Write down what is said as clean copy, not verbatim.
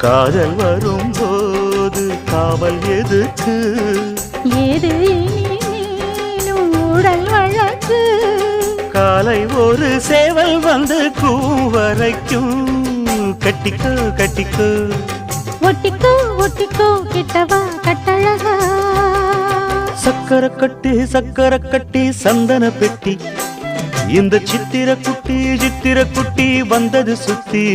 காதல் வரும்போது காவல் எதுக்கு? ஏது நீனும் உடல் வழக்கு. காலை ஒரு சேவல் வந்து கூவரைக்கும். கட்டிக்கோ கட்டிக்கோ ஒட்டிக்கோ ஒட்டிக்கோ கிட்டவா கட்டழகா. சக்கரை கட்டி சந்தன பெட்டி. இந்த சித்திர குட்டி வந்தது சுத்தி.